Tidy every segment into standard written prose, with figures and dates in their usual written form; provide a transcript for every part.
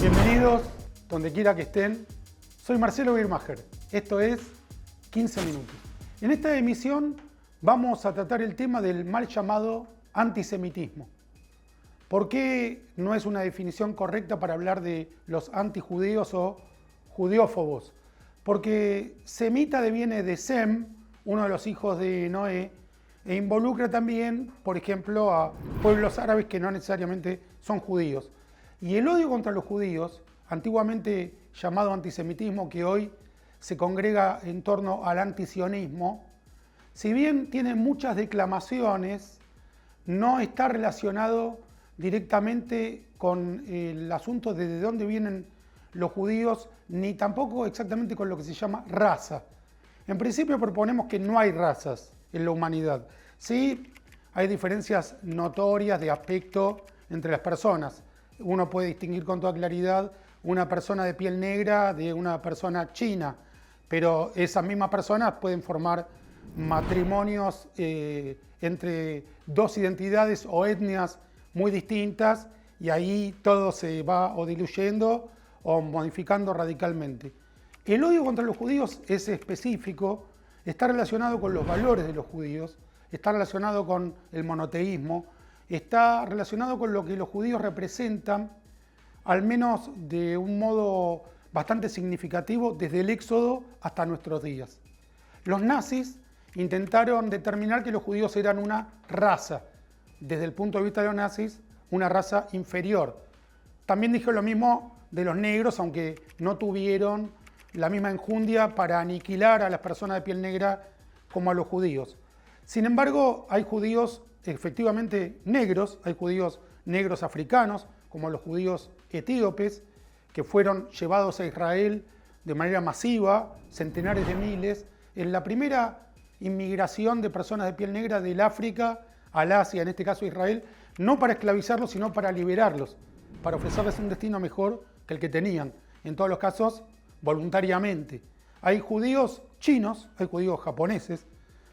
Bienvenidos, donde quiera que estén. Soy Marcelo Birmacher. Esto es 15 minutos. En esta emisión vamos a tratar el tema del mal llamado antisemitismo. ¿Por qué no es una definición correcta para hablar de los antijudíos o judeófobos? Porque semita deviene de Sem, uno de los hijos de Noé, e involucra también, por ejemplo, a pueblos árabes que no necesariamente son judíos. Y el odio contra los judíos, antiguamente llamado antisemitismo, que hoy se congrega en torno al antisionismo, si bien tiene muchas declamaciones, no está relacionado directamente con el asunto de dónde vienen los judíos, ni tampoco exactamente con lo que se llama raza. En principio proponemos que no hay razas en la humanidad. Sí, hay diferencias notorias de aspecto entre las personas. Uno puede distinguir con toda claridad una persona de piel negra de una persona china, pero esas mismas personas pueden formar matrimonios entre dos identidades o etnias muy distintas y ahí todo se va o diluyendo o modificando radicalmente. El odio contra los judíos es específico, está relacionado con los valores de los judíos, está relacionado con el monoteísmo, está relacionado con lo que los judíos representan, al menos de un modo bastante significativo, desde el Éxodo hasta nuestros días. Los nazis intentaron determinar que los judíos eran una raza, desde el punto de vista de los nazis, una raza inferior. También dijeron lo mismo de los negros, aunque no tuvieron la misma enjundia para aniquilar a las personas de piel negra como a los judíos. Sin embargo, hay judíos efectivamente negros, hay judíos negros africanos, como los judíos etíopes, que fueron llevados a Israel de manera masiva, centenares de miles, en la primera inmigración de personas de piel negra del África al Asia, en este caso Israel, no para esclavizarlos, sino para liberarlos, para ofrecerles un destino mejor que el que tenían, en todos los casos voluntariamente. Hay judíos chinos, hay judíos japoneses,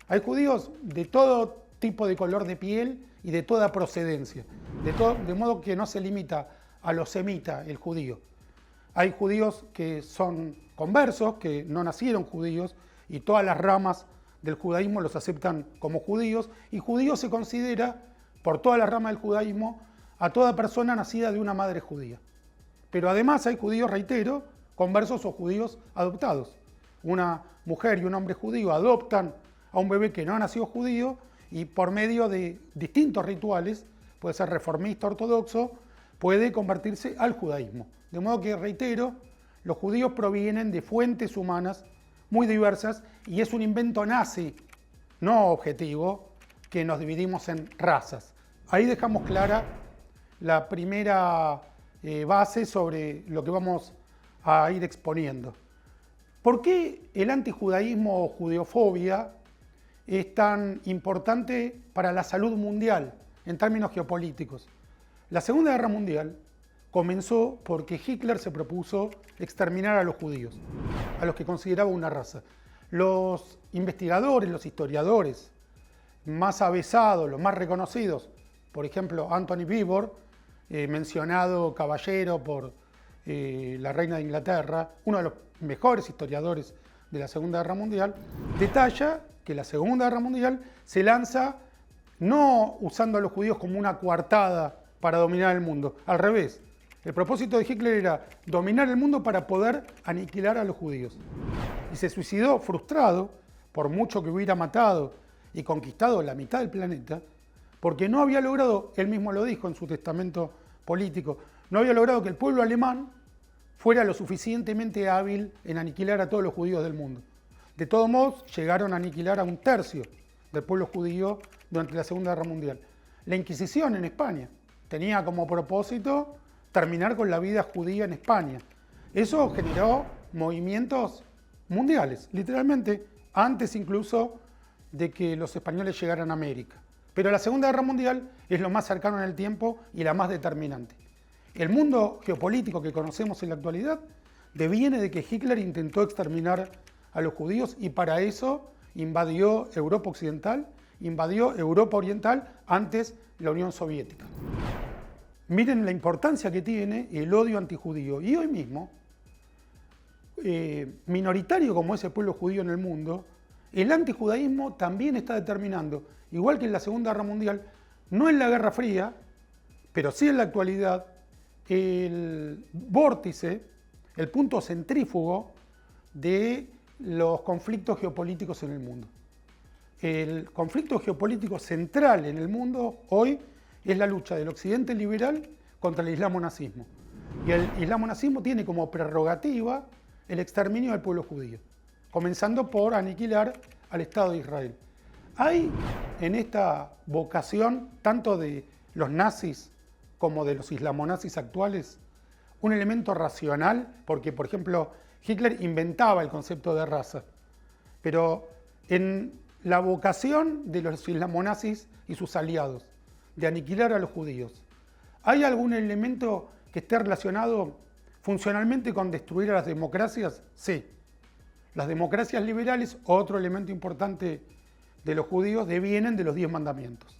hay judíos de todo tipo de color de piel y de toda procedencia, de modo que no se limita a lo semita el judío. Hay judíos que son conversos, que no nacieron judíos, y todas las ramas del judaísmo los aceptan como judíos, y judío se considera, por todas las ramas del judaísmo, a toda persona nacida de una madre judía. Pero además hay judíos, reitero, conversos o judíos adoptados. Una mujer y un hombre judío adoptan a un bebé que no nació judío y por medio de distintos rituales, puede ser reformista, ortodoxo, puede convertirse al judaísmo. De modo que, reitero, los judíos provienen de fuentes humanas muy diversas y es un invento nazi, no objetivo, que nos dividimos en razas. Ahí dejamos clara la primera base sobre lo que vamos a ir exponiendo. ¿Por qué el antijudaísmo o judeofobia es tan importante para la salud mundial en términos geopolíticos? La Segunda Guerra Mundial comenzó porque Hitler se propuso exterminar a los judíos, a los que consideraba una raza. Los investigadores, los historiadores más avesados, los más reconocidos, por ejemplo Anthony Beevor, mencionado caballero por la reina de Inglaterra, uno de los mejores historiadores de la Segunda Guerra Mundial, detalla que la Segunda Guerra Mundial se lanza no usando a los judíos como una coartada para dominar el mundo, al revés. El propósito de Hitler era dominar el mundo para poder aniquilar a los judíos. Y se suicidó frustrado, por mucho que hubiera matado y conquistado la mitad del planeta, porque no había logrado, él mismo lo dijo en su testamento político, no había logrado que el pueblo alemán fuera lo suficientemente hábil en aniquilar a todos los judíos del mundo. De todos modos, llegaron a aniquilar a un tercio del pueblo judío durante la Segunda Guerra Mundial. La Inquisición en España tenía como propósito terminar con la vida judía en España. Eso generó movimientos mundiales, literalmente, antes incluso de que los españoles llegaran a América. Pero la Segunda Guerra Mundial es lo más cercano en el tiempo y la más determinante. El mundo geopolítico que conocemos en la actualidad deviene de que Hitler intentó exterminar a los judíos y para eso invadió Europa Occidental, invadió Europa Oriental, antes la Unión Soviética. miren la importancia que tiene el odio antijudío. Y hoy mismo, minoritario como es el pueblo judío en el mundo, el antijudaísmo también está determinando, igual que en la Segunda Guerra Mundial, no en la Guerra Fría, pero sí en la actualidad, el vórtice, el punto centrífugo de los conflictos geopolíticos en el mundo. El conflicto geopolítico central en el mundo hoy es la lucha del occidente liberal contra el islamo-nazismo. Y el islamo-nazismo tiene como prerrogativa el exterminio del pueblo judío, comenzando por aniquilar al Estado de Israel. Hay en esta vocación, tanto de los nazis como de los islamonazis actuales, un elemento racional, porque, por ejemplo, Hitler inventaba el concepto de raza, pero en la vocación de los islamonazis y sus aliados, de aniquilar a los judíos, ¿hay algún elemento que esté relacionado funcionalmente con destruir a las democracias? Sí. Las democracias liberales, otro elemento importante de los judíos, devienen de los 10 mandamientos.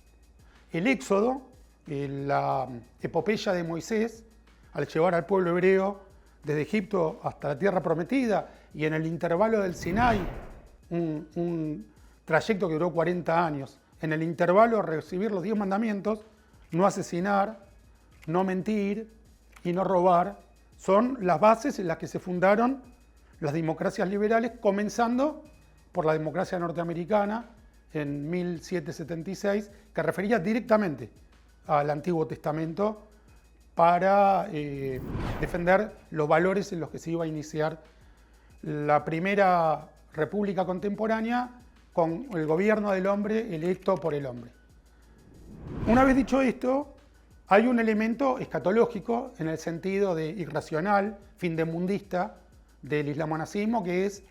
El Éxodo, la epopeya de Moisés, al llevar al pueblo hebreo desde Egipto hasta la tierra prometida y en el intervalo del Sinai, un trayecto que duró 40 años, en el intervalo de recibir los 10 mandamientos, no asesinar, no mentir y no robar, son las bases en las que se fundaron las democracias liberales, comenzando por la democracia norteamericana en 1776, que refería directamente al Antiguo Testamento para defender los valores en los que se iba a iniciar la primera república contemporánea con el gobierno del hombre electo por el hombre. Una vez dicho esto, hay un elemento escatológico en el sentido de irracional, findemundista del islamonazismo, que es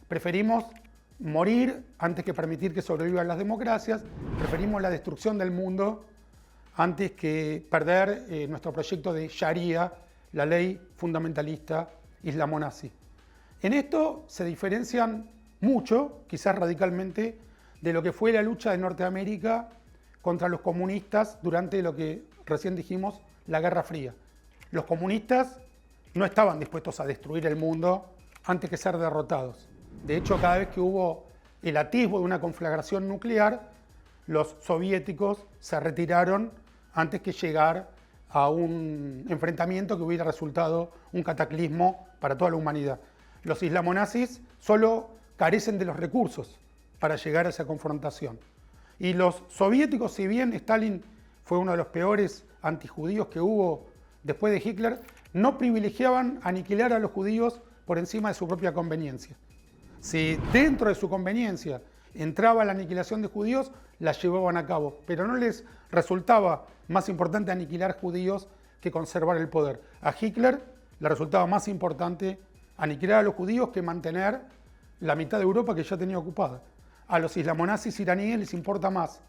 preferimos morir antes que permitir que sobrevivan las democracias, preferimos la destrucción del mundo antes que perder nuestro proyecto de Sharia, la ley fundamentalista islamonazi. En esto se diferencian mucho, quizás radicalmente, de lo que fue la lucha de Norteamérica contra los comunistas durante lo que recién dijimos, la Guerra Fría. Los comunistas no estaban dispuestos a destruir el mundo antes que ser derrotados. De hecho, cada vez que hubo el atisbo de una conflagración nuclear, los soviéticos se retiraron antes que llegar a un enfrentamiento que hubiera resultado un cataclismo para toda la humanidad. Los islamonazis solo carecen de los recursos para llegar a esa confrontación. Y los soviéticos, si bien Stalin fue uno de los peores antijudíos que hubo después de Hitler, no privilegiaban aniquilar a los judíos por encima de su propia conveniencia. Si dentro de su conveniencia entraba la aniquilación de judíos, la llevaban a cabo, pero no les resultaba más importante aniquilar judíos que conservar el poder. A Hitler le resultaba más importante aniquilar a los judíos que mantener la mitad de Europa que ya tenía ocupada. A los islamonazis iraníes les importa más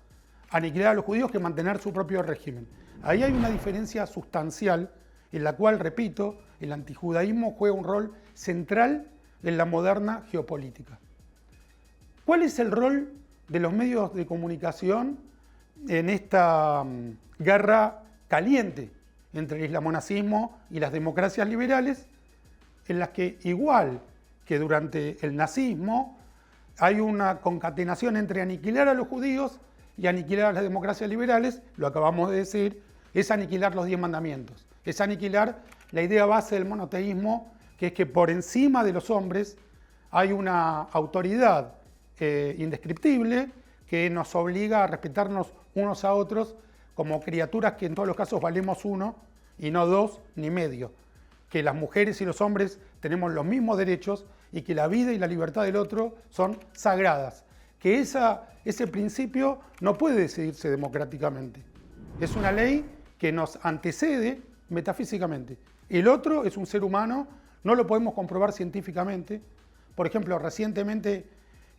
aniquilar a los judíos que mantener su propio régimen. Ahí hay una diferencia sustancial en la cual, repito, el antijudaísmo juega un rol central en la moderna geopolítica. ¿Cuál es el rol de los medios de comunicación en esta guerra caliente entre el islamonazismo y las democracias liberales, en las que, igual que durante el nazismo, hay una concatenación entre aniquilar a los judíos y aniquilar a las democracias liberales? Lo acabamos de decir, es aniquilar los 10 mandamientos, es aniquilar la idea base del monoteísmo, que es que por encima de los hombres hay una autoridad indescriptible que nos obliga a respetarnos unos a otros como criaturas que en todos los casos valemos uno y no dos ni medio, que las mujeres y los hombres tenemos los mismos derechos y que la vida y la libertad del otro son sagradas, que ese principio no puede decidirse democráticamente. Es una ley que nos antecede metafísicamente. El otro es un ser humano, no lo podemos comprobar científicamente. Por ejemplo, recientemente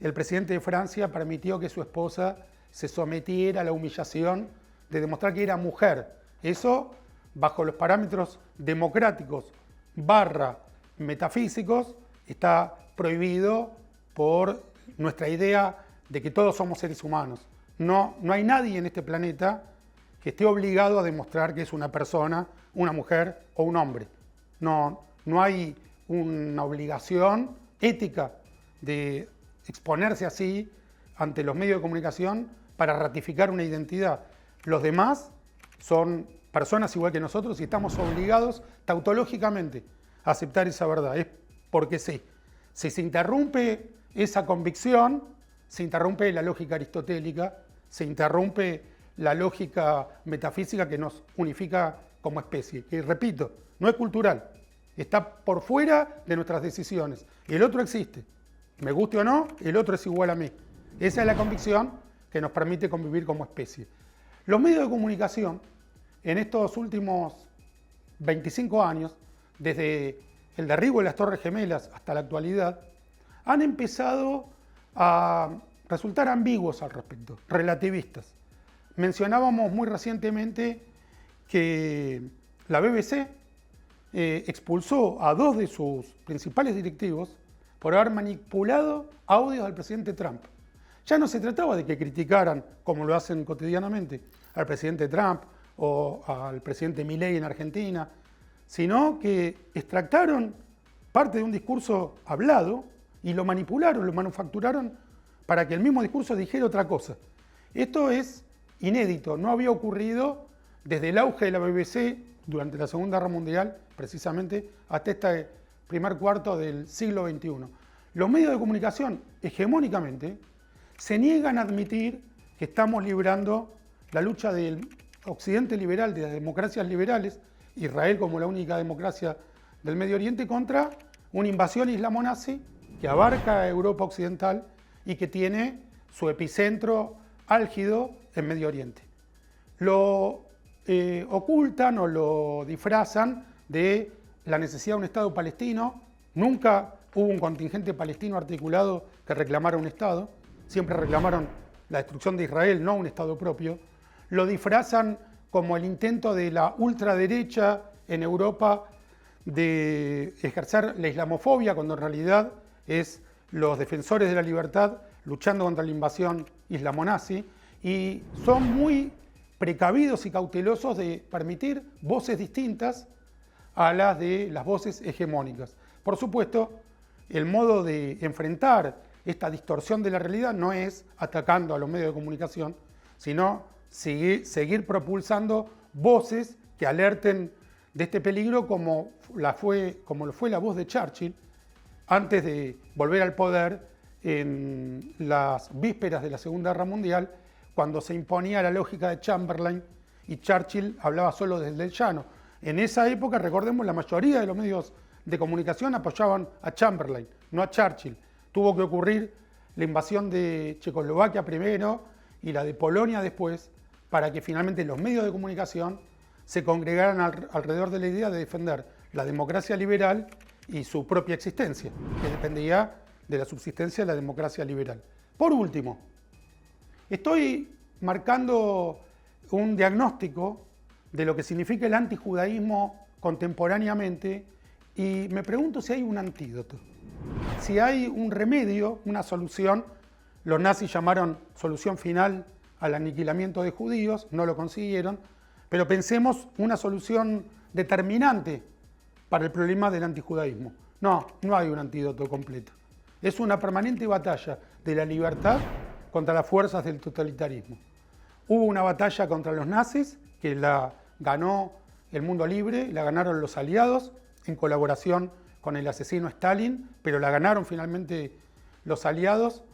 el presidente de Francia permitió que su esposa se sometiera a la humillación de demostrar que era mujer. Eso, bajo los parámetros democráticos / metafísicos, está prohibido por nuestra idea de que todos somos seres humanos. No hay nadie en este planeta que esté obligado a demostrar que es una persona, una mujer o un hombre. No hay una obligación ética de exponerse así ante los medios de comunicación para ratificar una identidad. Los demás son personas igual que nosotros y estamos obligados tautológicamente a aceptar esa verdad. Es porque sí. Si se interrumpe esa convicción, se interrumpe la lógica aristotélica, se interrumpe la lógica metafísica que nos unifica como especie. Que, repito, no es cultural, está por fuera de nuestras decisiones. El otro existe. Me guste o no, el otro es igual a mí. Esa es la convicción que nos permite convivir como especie. Los medios de comunicación, en estos últimos 25 años, desde el derribo de las Torres Gemelas hasta la actualidad, han empezado a resultar ambiguos al respecto, relativistas. Mencionábamos muy recientemente que la BBC expulsó a 2 de sus principales directivos por haber manipulado audios del presidente Trump. Ya no se trataba de que criticaran, como lo hacen cotidianamente, al presidente Trump o al presidente Milei en Argentina, sino que extractaron parte de un discurso hablado y lo manipularon, lo manufacturaron para que el mismo discurso dijera otra cosa. Esto es inédito, no había ocurrido desde el auge de la BBC durante la Segunda Guerra Mundial, precisamente hasta este primer cuarto del siglo XXI. Los medios de comunicación, hegemónicamente, se niegan a admitir que estamos librando la lucha del occidente liberal, de las democracias liberales, Israel como la única democracia del Medio Oriente, contra una invasión islamo-nazi que abarca a Europa Occidental y que tiene su epicentro álgido en Medio Oriente. Lo ocultan o lo disfrazan de la necesidad de un Estado palestino. Nunca hubo un contingente palestino articulado que reclamara un Estado. Siempre reclamaron la destrucción de Israel, no un Estado propio. Lo disfrazan como el intento de la ultraderecha en Europa de ejercer la islamofobia, cuando en realidad es los defensores de la libertad luchando contra la invasión islamonazi, y son muy precavidos y cautelosos de permitir voces distintas a las de las voces hegemónicas. Por supuesto, el modo de enfrentar esta distorsión de la realidad no es atacando a los medios de comunicación, sino seguir propulsando voces que alerten de este peligro, como lo fue la voz de Churchill antes de volver al poder en las vísperas de la Segunda Guerra Mundial, cuando se imponía la lógica de Chamberlain y Churchill hablaba solo desde el llano. En esa época, recordemos, la mayoría de los medios de comunicación apoyaban a Chamberlain, no a Churchill. Tuvo que ocurrir la invasión de Checoslovaquia primero y la de Polonia después, para que finalmente los medios de comunicación se congregaran alrededor de la idea de defender la democracia liberal y su propia existencia, que dependía de la subsistencia de la democracia liberal. Por último, estoy marcando un diagnóstico de lo que significa el antijudaísmo contemporáneamente y me pregunto si hay un antídoto, si hay un remedio, una solución. Los nazis llamaron solución final al aniquilamiento de judíos, no lo consiguieron, pero pensemos una solución determinante para el problema del antijudaísmo. No hay un antídoto completo. Es una permanente batalla de la libertad contra las fuerzas del totalitarismo. Hubo una batalla contra los nazis que la ganó el mundo libre, la ganaron los aliados en colaboración con el asesino Stalin, pero la ganaron finalmente los aliados.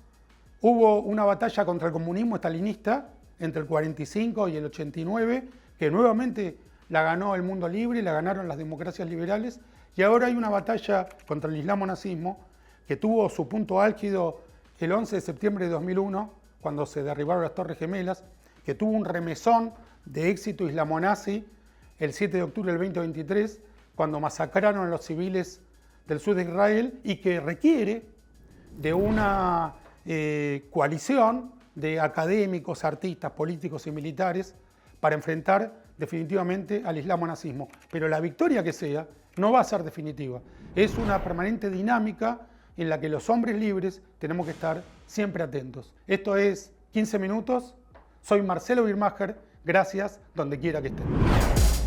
Hubo una batalla contra el comunismo estalinista entre el 45 y el 89, que nuevamente la ganó el mundo libre, la ganaron las democracias liberales, y ahora hay una batalla contra el islamo-nazismo que tuvo su punto álgido el 11 de septiembre de 2001, cuando se derribaron las Torres Gemelas, que tuvo un remesón de éxito islamo-nazi el 7 de octubre del 2023, cuando masacraron a los civiles del sur de Israel, y que requiere de una coalición de académicos, artistas, políticos y militares para enfrentar definitivamente al islamo-nazismo. Pero la victoria que sea no va a ser definitiva. Es una permanente dinámica en la que los hombres libres tenemos que estar siempre atentos. Esto es 15 minutos. Soy Marcelo Birmacher. Gracias, donde quiera que estén.